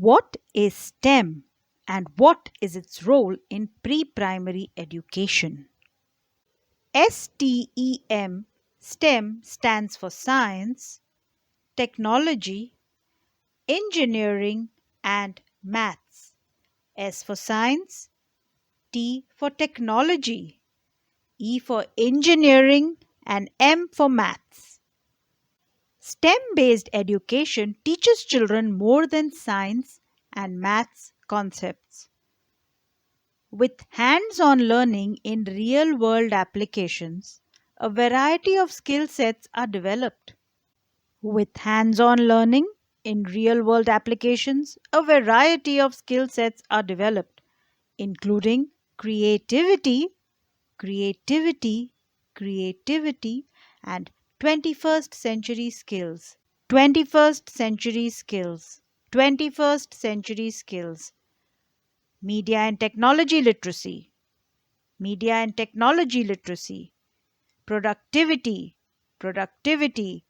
What is STEM and what is its role in pre primary education? STEM, STEM stands for science, technology, engineering, and maths. S for science, T for technology, E for engineering, and M for maths. STEM based education teaches children more than science and maths concepts. With hands on learning in real world applications, a variety of skill sets are developed. With hands on learning in real world applications, a variety of skill sets are developed, including creativity, creativity, creativity, and 21st century skills. 21st century skills. 21st century skills. Media and technology literacy. Media and technology literacy, productivity, productivity,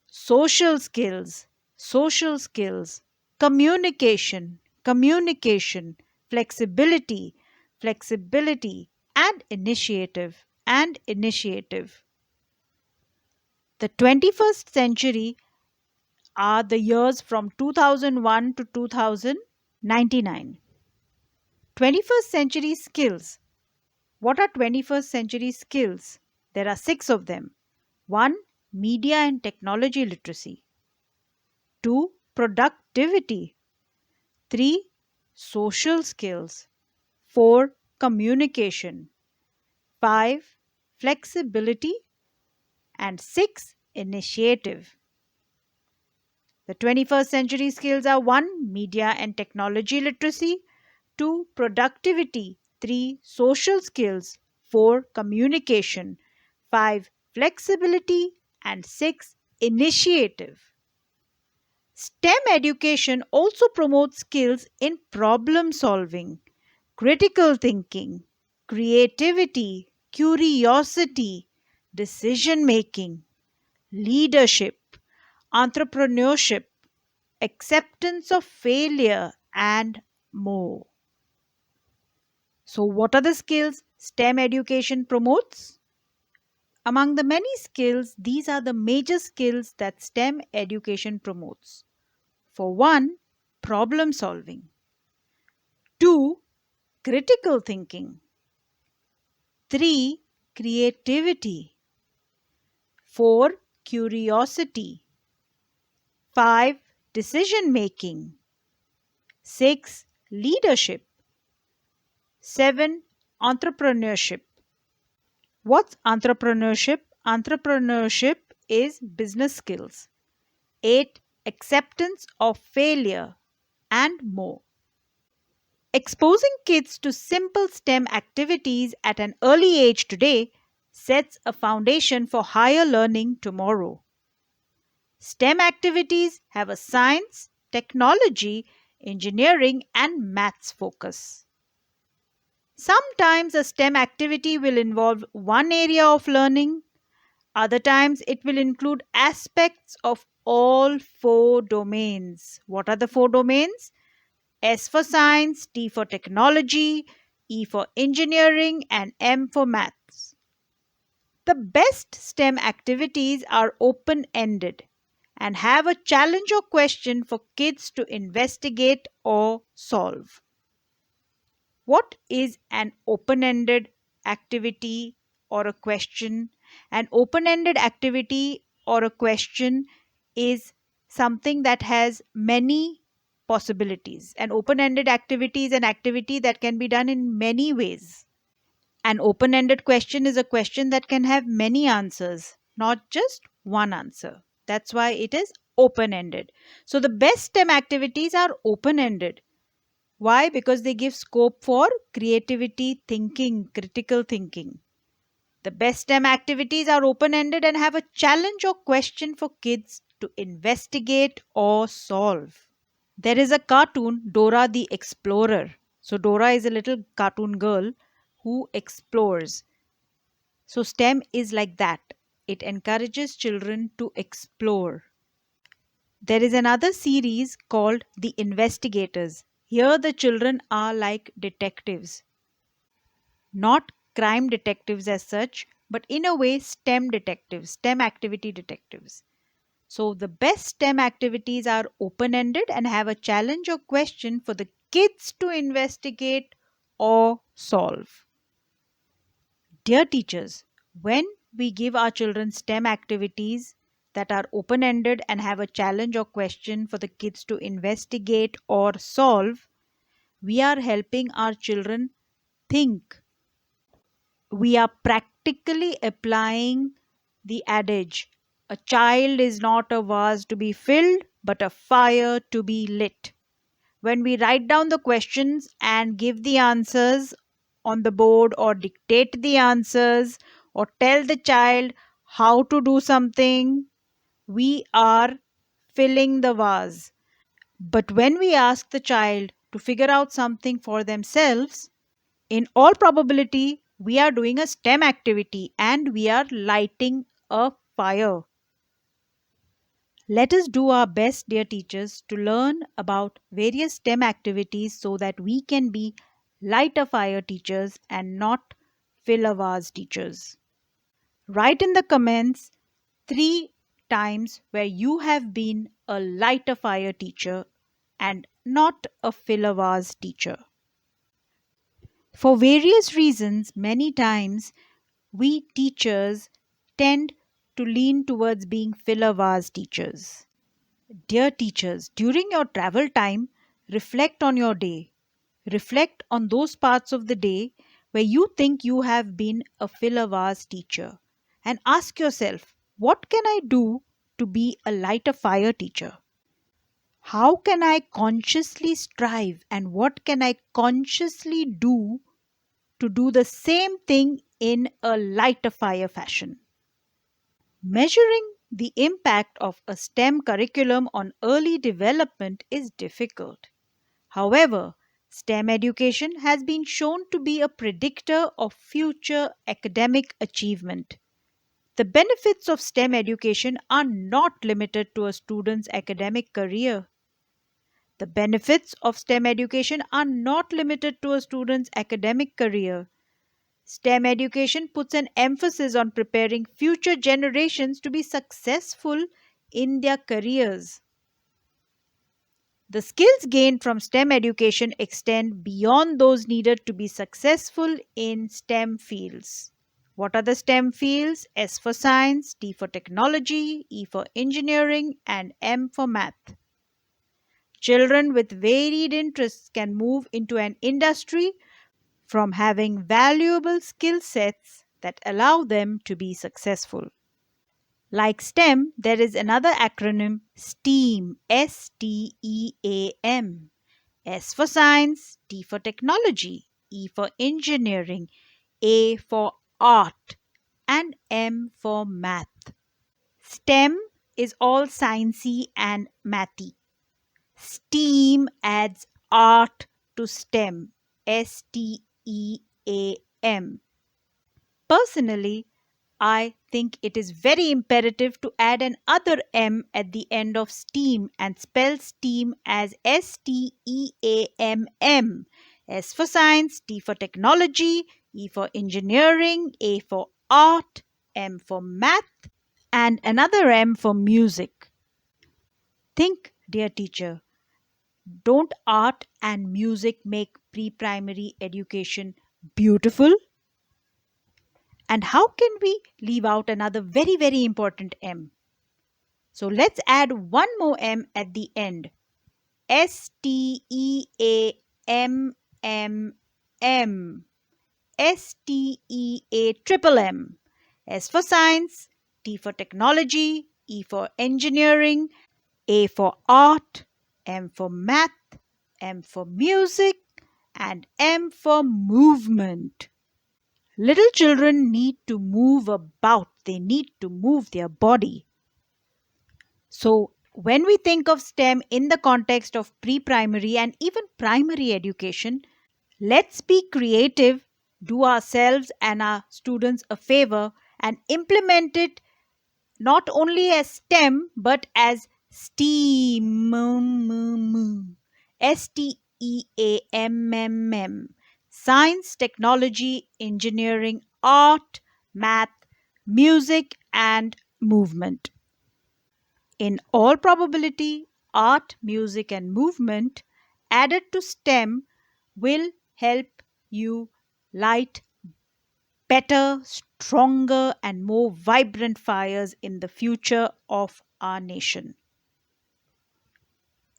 social skills, communication, communication, flexibility, flexibility, and initiative, and initiative. The 21st century are the years from 2001 to 2099. 21st century skills. What are 21st century skills? There are six of them. 1. Media and technology literacy. 2. Productivity. 3. Social skills. 4. Communication. 5. Flexibility. And 6. Initiative. The 21st century skills are 1. Media and technology literacy. 2. Productivity. 3. Social skills. 4. Communication. 5. Flexibility. And 6. Initiative. STEM education also promotes skills in problem solving, critical thinking, creativity, curiosity, decision making, leadership, entrepreneurship, acceptance of failure, and more. So, what are the skills STEM education promotes? Among the many skills, these are the major skills that STEM education promotes. For 1, problem solving. 2, critical thinking. 3, creativity. 4, curiosity. 5, decision making. 6, leadership. 7, entrepreneurship. What's entrepreneurship? Entrepreneurship is business skills. 8, acceptance of failure, and more. Exposing kids to simple STEM activities at an early age today sets a foundation for higher learning tomorrow. STEM activities have a science, technology, engineering, and maths focus. Sometimes a STEM activity will involve one area of learning, other times it will include aspects of all four domains. What are the four domains? S for science, T for technology, E for engineering, and M for maths. The best STEM activities are open ended and have a challenge or question for kids to investigate or solve. What is an open ended activity or a question? An open ended activity or a question is something that has many possibilities. An open ended activity is an activity that can be done in many ways. An open ended question is a question that can have many answers, not just one answer. That's why it is open ended. So, the best STEM activities are open ended. Why? Because they give scope for creativity, thinking, critical thinking. The best STEM activities are open ended and have a challenge or question for kids to investigate or solve. There is a cartoon, Dora the Explorer. So, Dora is a little cartoon girl who explores. So, STEM is like that. It encourages children to explore. There is another series called The Investigators. Here, the children are like detectives, not crime detectives as such, but in a way, STEM detectives, STEM activity detectives. So, the best STEM activities are open ended and have a challenge or question for the kids to investigate or solve. Dear teachers, when we give our children STEM activities that are open ended and have a challenge or question for the kids to investigate or solve, we are helping our children think. We are practically applying the adage, a child is not a vase to be filled, but a fire to be lit. When we write down the questions and give the answers on the board or dictate the answers or tell the child how to do something, we are filling the vase. But when we ask the child to figure out something for themselves, in all probability, we are doing a STEM activity and we are lighting a fire. Let us do our best, dear teachers, to learn about various STEM activities so that we can be light a fire teachers and not fill a vase teachers. Write in the comments 3 times where you have been a light a fire teacher and not a fill a vase teacher. For various reasons, many times we teachers tend to lean towards being fill a vase teachers. Dear teachers, during your travel time, reflect on your day. Reflect on those parts of the day where you think you have been a fill a vase teacher and ask yourself, what can I do to be a light a fire teacher? How can I consciously strive and what can I consciously do to do the same thing in a light a fire fashion? Measuring the impact of a STEM curriculum on early development is difficult. However, STEM education has been shown to be a predictor of future academic achievement. The benefits of STEM education are not limited to a student's academic career. The benefits of STEM education are not limited to a student's academic career. STEM education puts an emphasis on preparing future generations to be successful in their careers. The skills gained from STEM education extend beyond those needed to be successful in STEM fields. What are the STEM fields? S for science, T for technology, E for engineering, and M for math. Children with varied interests can move into an industry from having valuable skill sets that allow them to be successful. Like STEM, there is another acronym, STEAM, STEAM. S for science, T for technology, E for engineering, A for art, and M for math. STEM is all sciencey and mathy. STEAM adds art to STEM, STEAM. Personally, I think it is very imperative to add an other M at the end of STEAM and spell STEAM as STEAMM. S for science, T for technology, E for engineering, A for art, M for math, and another M for music. Think, dear teacher, don't art and music make pre primary education beautiful? And how can we leave out another very, very important M? So let's add one more M at the end. STEAMMM. STEAMM. S for science, T for technology, E for engineering, A for art, M for math, M for music, and M for movement. Little children need to move about, they need to move their body. So, when we think of STEM in the context of pre primary and even primary education, let's be creative, do ourselves and our students a favor, and implement it not only as STEM but as STEAM. STEAMMM. Science, technology, engineering, art, math, music, and movement. In all probability, art, music, and movement added to STEM will help you light better, stronger, and more vibrant fires in the future of our nation.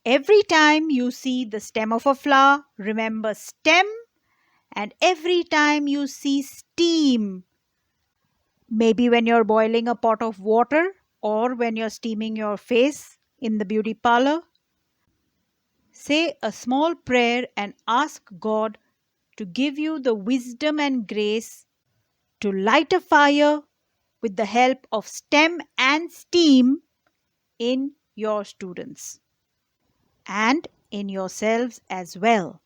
Every time you see the stem of a flower, remember STEM, and every time you see steam, maybe when you're boiling a pot of water or when you're steaming your face in the beauty parlor, say a small prayer and ask God to give you the wisdom and grace to light a fire with the help of STEM and STEAM in your students and in yourselves as well.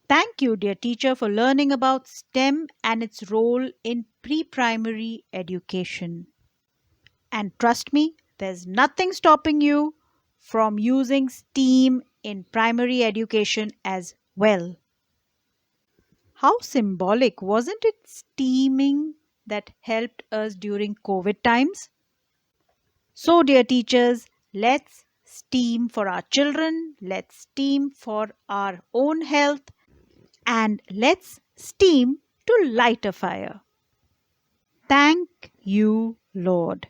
Thank you, dear teacher, for learning about STEM and its role in pre primary education. And trust me, there's nothing stopping you from using STEAM in primary education as well. How symbolic, wasn't it? Steaming that helped us during COVID times. So, dear teachers, let's STEAM for our children, let's STEAM for our own health, and let's STEAM to light a fire. Thank you, Lord.